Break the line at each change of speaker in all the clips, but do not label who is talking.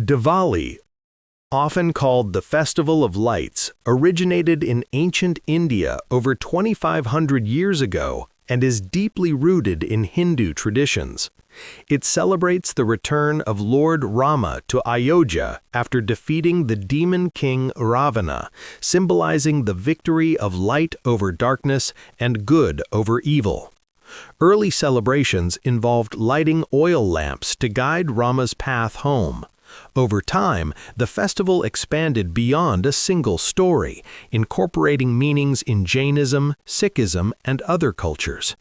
Diwali, often called the Festival of Lights, originated in ancient India over 2,500 years ago and is deeply rooted in Hindu traditions. It celebrates the return of Lord Rama to Ayodhya after defeating the demon king Ravana, symbolizing the victory of light over darkness and good over evil. Early celebrations involved lighting oil lamps to guide Rama's path home. Over time, the festival expanded beyond a single story, incorporating meanings in Jainism, Sikhism, and other cultures.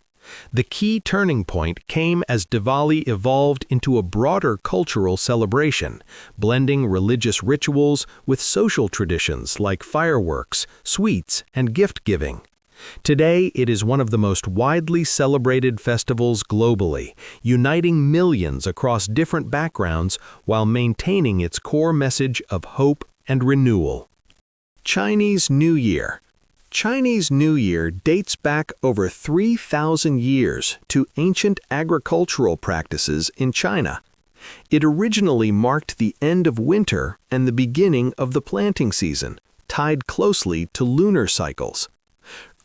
The key turning point came as Diwali evolved into a broader cultural celebration, blending religious rituals with social traditions like fireworks, sweets, and gift-giving. Today, it is one of the most widely celebrated festivals globally, uniting millions across different backgrounds while maintaining its core message of hope and renewal. Chinese New Year. Chinese New Year dates back over 3,000 years to ancient agricultural practices in China. It originally marked the end of winter and the beginning of the planting season, tied closely to lunar cycles.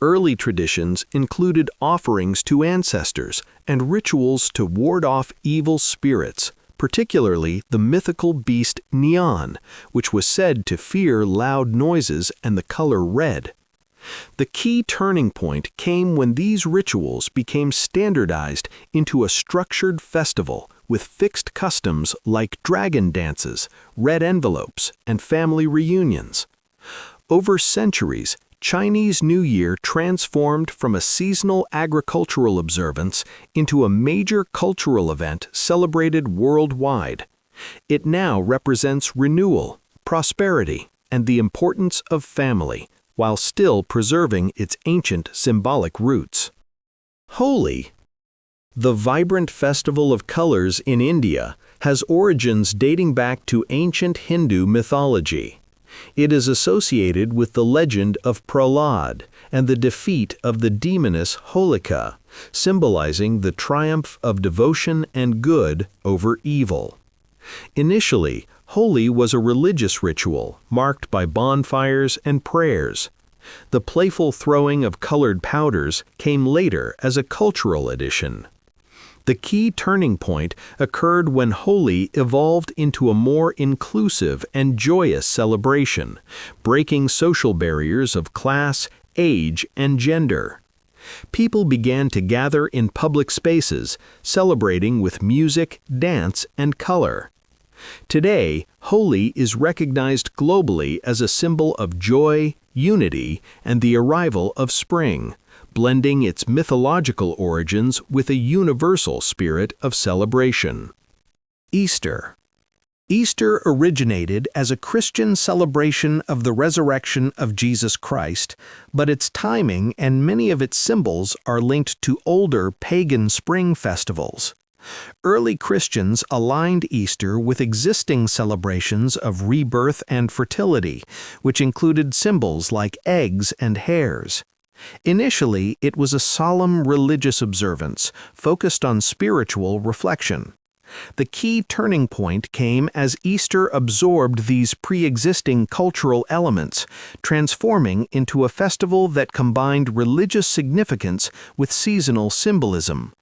Early traditions included offerings to ancestors and rituals to ward off evil spirits, particularly the mythical beast Nian, which was said to fear loud noises and the color red. The key turning point came when these rituals became standardized into a structured festival with fixed customs like dragon dances, red envelopes, and family reunions. Over centuries, Chinese New Year transformed from a seasonal agricultural observance into a major cultural event celebrated worldwide. It now represents renewal, prosperity, and the importance of family, while still preserving its ancient symbolic roots. Holi, the vibrant festival of colors in India, has origins dating back to ancient Hindu mythology. It is associated with the legend of Prahlad and the defeat of the demoness Holika, symbolizing the triumph of devotion and good over evil. Initially, Holi was a religious ritual marked by bonfires and prayers. The playful throwing of colored powders came later as a cultural addition. The key turning point occurred when Holi evolved into a more inclusive and joyous celebration, breaking social barriers of class, age, and gender. People began to gather in public spaces, celebrating with music, dance, and color. Today, Holi is recognized globally as a symbol of joy, unity, and the arrival of spring, blending its mythological origins with a universal spirit of celebration. Easter. Easter originated as a Christian celebration of the resurrection of Jesus Christ, but its timing and many of its symbols are linked to older pagan spring festivals. Early Christians aligned Easter with existing celebrations of rebirth and fertility, which included symbols like eggs and hares. Initially, it was a solemn religious observance focused on spiritual reflection. The key turning point came as Easter absorbed these pre-existing cultural elements, transforming into a festival that combined religious significance with seasonal symbolism.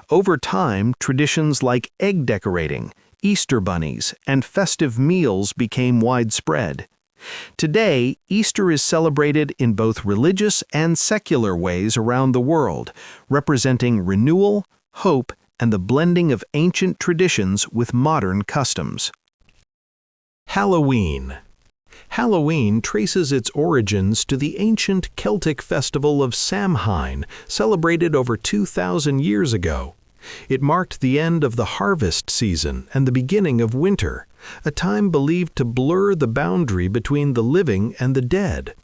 Over time, traditions like egg decorating, Easter bunnies, and festive meals became widespread. Today, Easter is celebrated in both religious and secular ways around the world, representing renewal, hope, and the blending of ancient traditions with modern customs. Halloween. Halloween traces its origins to the ancient Celtic festival of Samhain, celebrated over 2,000 years ago. It marked the end of the harvest season and the beginning of winter, a time believed to blur the boundary between the living and the dead.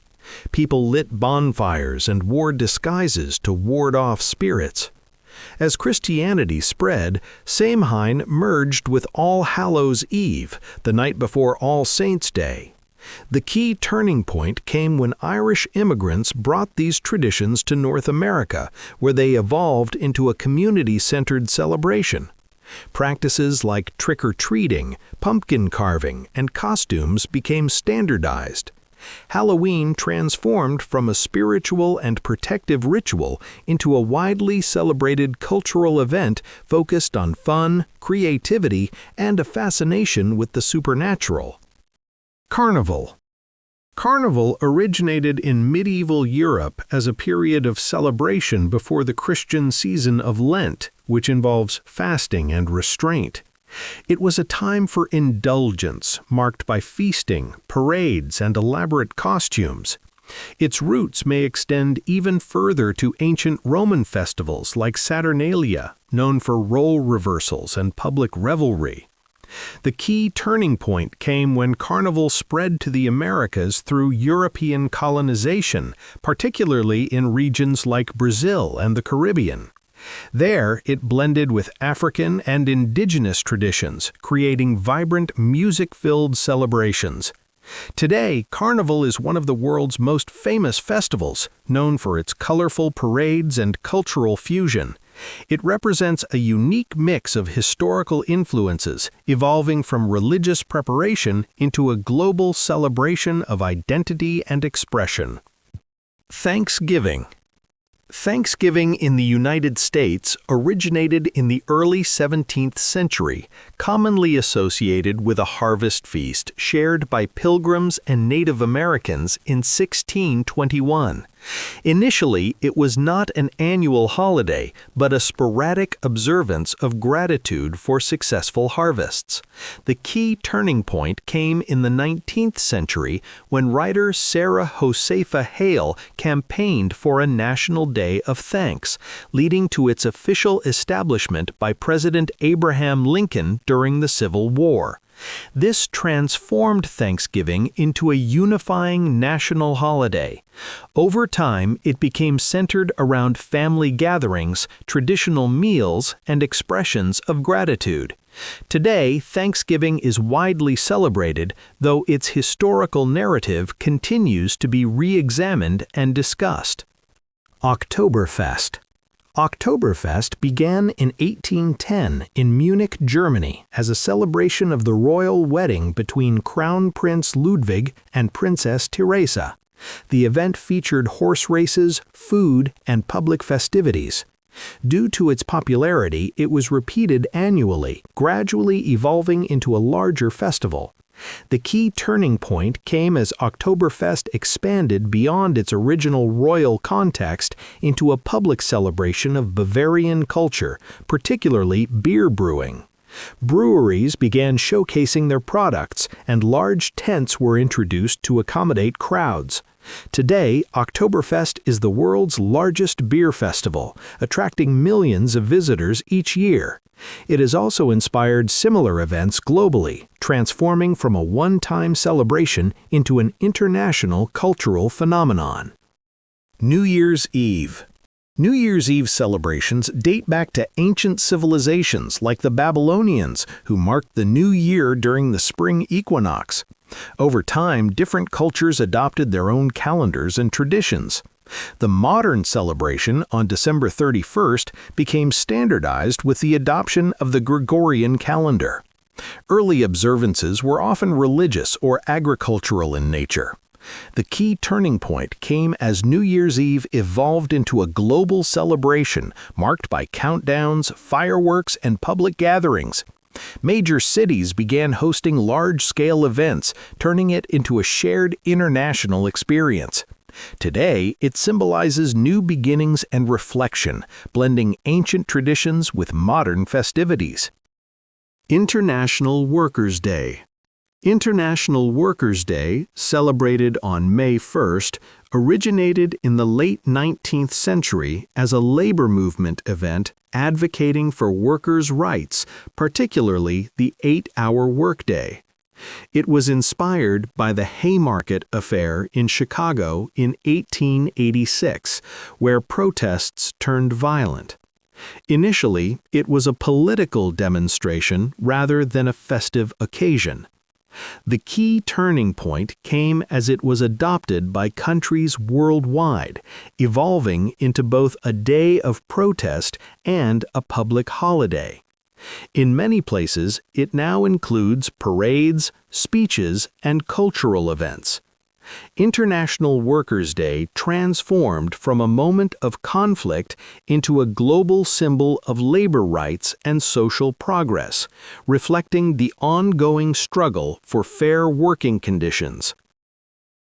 People lit bonfires and wore disguises to ward off spirits. As Christianity spread, Samhain merged with All Hallows' Eve, the night before All Saints' Day. The key turning point came when Irish immigrants brought these traditions to North America, where they evolved into a community-centered celebration. Practices like trick-or-treating, pumpkin carving, and costumes became standardized. Halloween transformed from a spiritual and protective ritual into a widely celebrated cultural event focused on fun, creativity, and a fascination with the supernatural. Carnival. Carnival originated in medieval Europe as a period of celebration before the Christian season of Lent, which involves fasting and restraint. It was a time for indulgence, marked by feasting, parades, and elaborate costumes. Its roots may extend even further to ancient Roman festivals like Saturnalia, known for role reversals and public revelry. The key turning point came when Carnival spread to the Americas through European colonization, particularly in regions like Brazil and the Caribbean. There, it blended with African and indigenous traditions, creating vibrant, music-filled celebrations. Today, Carnival is one of the world's most famous festivals, known for its colorful parades and cultural fusion. It represents a unique mix of historical influences, evolving from religious preparation into a global celebration of identity and expression. Thanksgiving. Thanksgiving in the United States originated in the early 17th century, commonly associated with a harvest feast shared by Pilgrims and Native Americans in 1621. Initially, it was not an annual holiday, but a sporadic observance of gratitude for successful harvests. The key turning point came in the 19th century when writer Sarah Josefa Hale campaigned for a National Day of Thanks, leading to its official establishment by President Abraham Lincoln during the Civil War. This transformed Thanksgiving into a unifying national holiday. Over time, it became centered around family gatherings, traditional meals, and expressions of gratitude. Today, Thanksgiving is widely celebrated, though its historical narrative continues to be re-examined and discussed. Oktoberfest. Oktoberfest began in 1810 in Munich, Germany, as a celebration of the royal wedding between Crown Prince Ludwig and Princess Theresa. The event featured horse races, food, and public festivities. Due to its popularity, it was repeated annually, gradually evolving into a larger festival. The key turning point came as Oktoberfest expanded beyond its original royal context into a public celebration of Bavarian culture, particularly beer brewing. Breweries began showcasing their products, and large tents were introduced to accommodate crowds. Today, Oktoberfest is the world's largest beer festival, attracting millions of visitors each year. It has also inspired similar events globally, transforming from a one-time celebration into an international cultural phenomenon. New Year's Eve. New Year's Eve celebrations date back to ancient civilizations like the Babylonians, who marked the new year during the spring equinox. Over time, different cultures adopted their own calendars and traditions. The modern celebration on December 31st became standardized with the adoption of the Gregorian calendar. Early observances were often religious or agricultural in nature. The key turning point came as New Year's Eve evolved into a global celebration marked by countdowns, fireworks, and public gatherings. Major cities began hosting large-scale events, turning it into a shared international experience. Today, it symbolizes new beginnings and reflection, blending ancient traditions with modern festivities. International Workers' Day. International Workers' Day, celebrated on May 1st, originated in the late 19th century as a labor movement event advocating for workers' rights, particularly the 8-hour workday. It was inspired by the Haymarket Affair in Chicago in 1886, where protests turned violent. Initially, it was a political demonstration rather than a festive occasion. The key turning point came as it was adopted by countries worldwide, evolving into both a day of protest and a public holiday. In many places, it now includes parades, speeches, and cultural events. International Workers' Day transformed from a moment of conflict into a global symbol of labor rights and social progress, reflecting the ongoing struggle for fair working conditions.